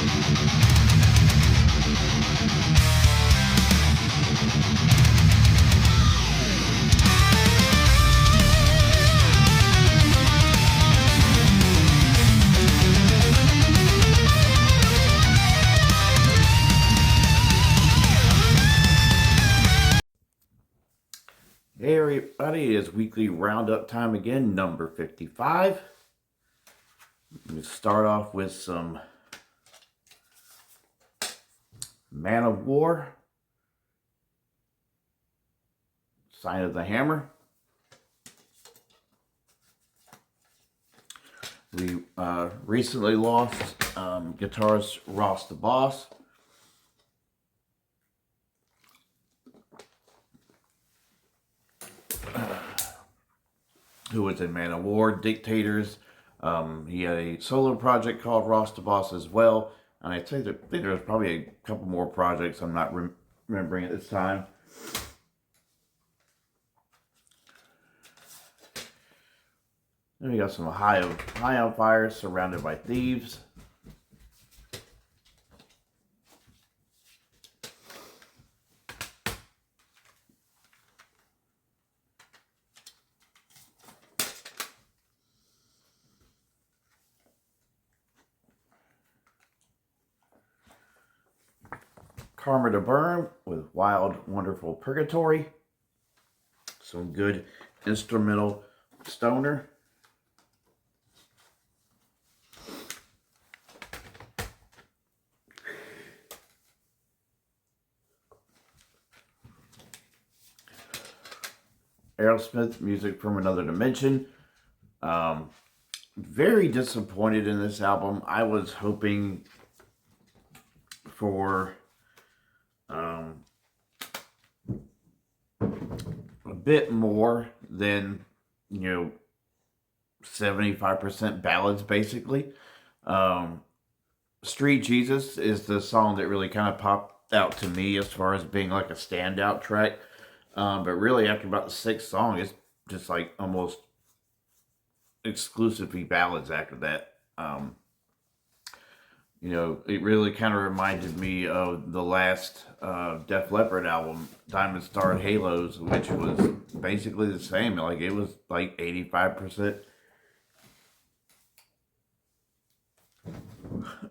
Hey everybody, it's weekly roundup time again, number 55. Let me start off with some Man of War, Sign of the Hammer. We recently lost guitarist Ross the Boss. Who was in Man of War, Dictators. He had a solo project called Ross the Boss as well. And I think there's probably a couple more projects I'm not remembering at this time. Then we got some High on Fire, Surrounded by Thieves. Karma to Burn with Wild Wonderful Purgatory. Some good instrumental stoner. Aerosmith, Music from Another Dimension. Very disappointed in this album. I was hoping for a bit more than, 75% ballads, basically. Street Jesus is the song that really kind of popped out to me as far as being like a standout track. But really, after about the sixth song, it's just like almost exclusively ballads after that. It really kind of reminded me of the last Def Leppard album, Diamond Star Halos, which was basically the same. Like, it was like 85%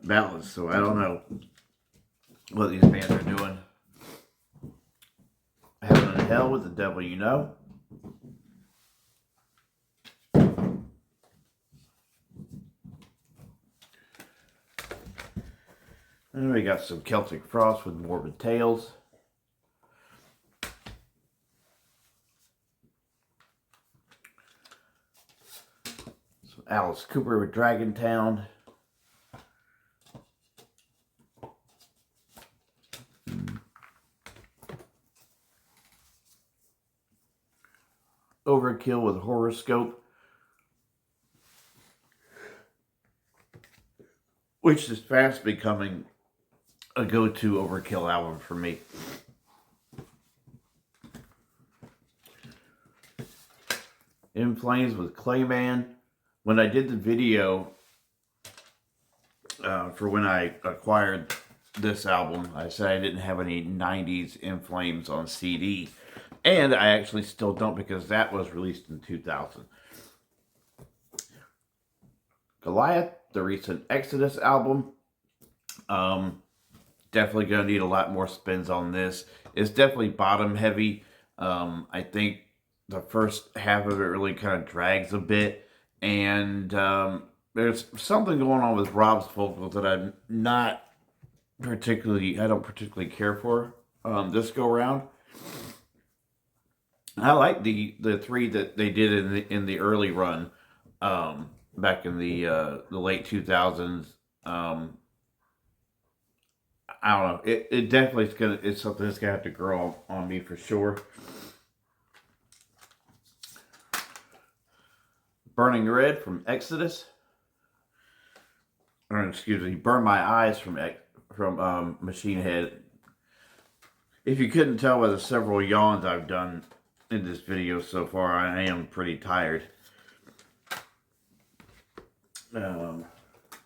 ballads. So I don't know what these bands are doing. Heaven and Hell with The Devil You Know. And we got some Celtic Frost with Morbid Tales. Some Alice Cooper with Dragon Town. Overkill with Horoscope, which is fast becoming a go-to Overkill album for me. In Flames with Clayman. When I did the video for when I acquired this album, I said I didn't have any 90s In Flames on CD. And I actually still don't, because that was released in 2000. Goliath, the recent Exodus album. Definitely going to need a lot more spins on this. It's definitely bottom heavy. I think the first half of it really kind of drags a bit. And there's something going on with Rob's vocals that I don't particularly care for this go round. I like the three that they did in the early run, back in the late 2000s. I don't know. It definitely it's something that's gonna have to grow on me for sure. Burning Red from Exodus, or excuse me, Burn My Eyes from Machine Head. If you couldn't tell by the several yawns I've done in this video so far, I am pretty tired. Then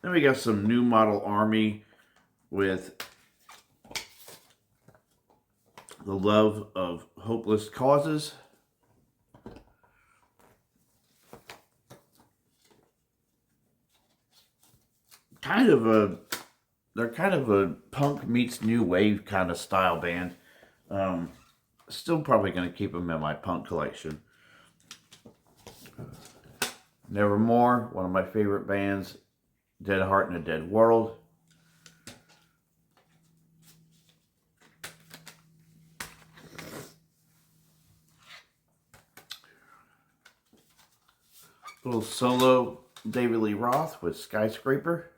we got some New Model Army with The Love of Hopeless Causes. They're kind of a punk meets new wave kind of style band. Still probably going to keep them in my punk collection. Nevermore, one of my favorite bands, Dead Heart in a Dead World. Little solo David Lee Roth with Skyscraper.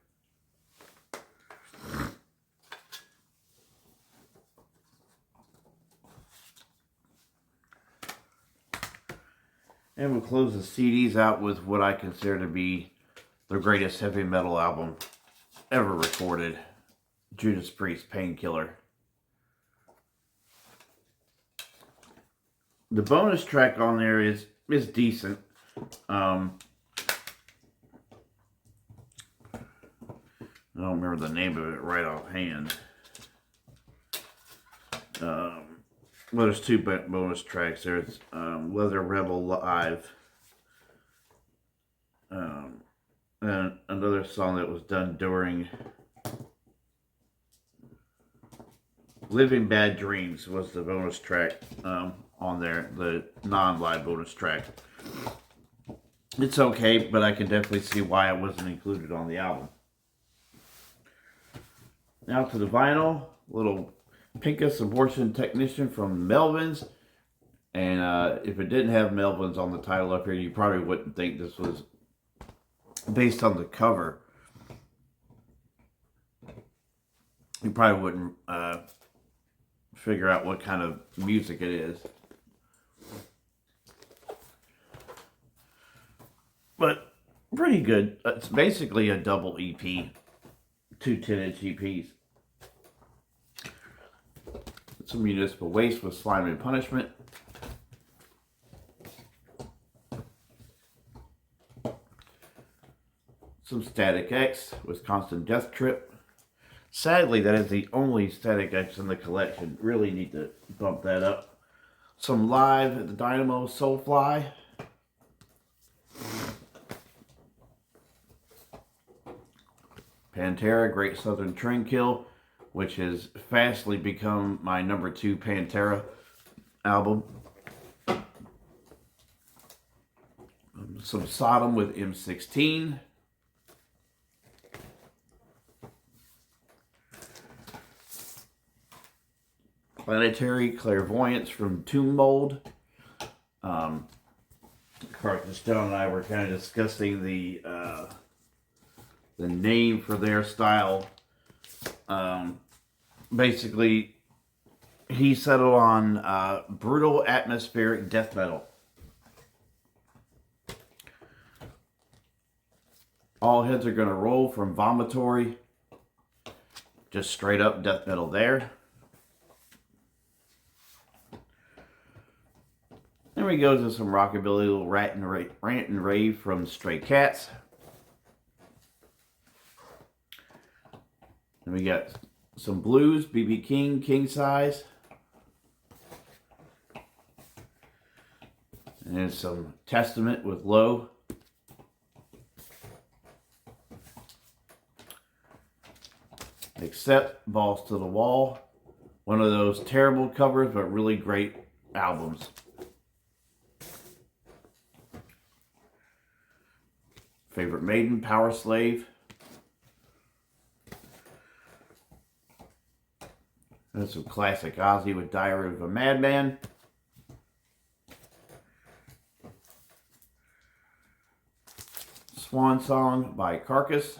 And we'll close the CDs out with what I consider to be the greatest heavy metal album ever recorded, Judas Priest, Painkiller. The bonus track on there is decent. I don't remember the name of it right offhand. Well, there's two bonus tracks. There's Leather Rebel Live. And another song that was done during Living Bad Dreams was the bonus track on there, the non-live bonus track. It's okay, but I can definitely see why it wasn't included on the album. Now to the vinyl, little Pincus Abortion Technician from Melvins. And if it didn't have Melvins on the title up here, you probably wouldn't think this was based on the cover. You probably wouldn't figure out what kind of music it is. But pretty good. It's basically a double EP. Two 10-inch EPs. Some Municipal Waste with Slime and Punishment. Some Static X, Wisconsin Death Trip. Sadly, that is the only Static X in the collection. Really need to bump that up. Some Live at the Dynamo, Soulfly. Pantera, Great Southern Trendkill, which has fastly become my number 2 Pantera album. Some Sodom with M16. Planetary Clairvoyance from Tomb Mold. Carson Stone and I were kind of discussing the name for their style. Basically, he settled on brutal atmospheric death metal. All heads are going to roll from Vomitory. Just straight up death metal there. Then we go to some rockabilly, little rant and rave from Stray Cats. And we got some blues, B.B. King, King Size. And then some Testament with Low. Except Balls to the Wall. One of those terrible covers, but really great albums. Favorite Maiden, Power Slave. And some classic Ozzy with Diary of a Madman. Swan Song by Carcass.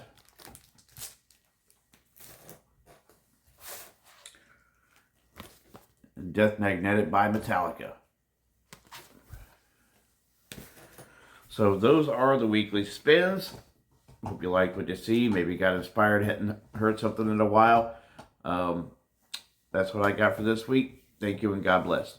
And Death Magnetic by Metallica. So those are the weekly spins. Hope you like what you see. Maybe got inspired, hadn't heard something in a while. That's what I got for this week. Thank you and God bless.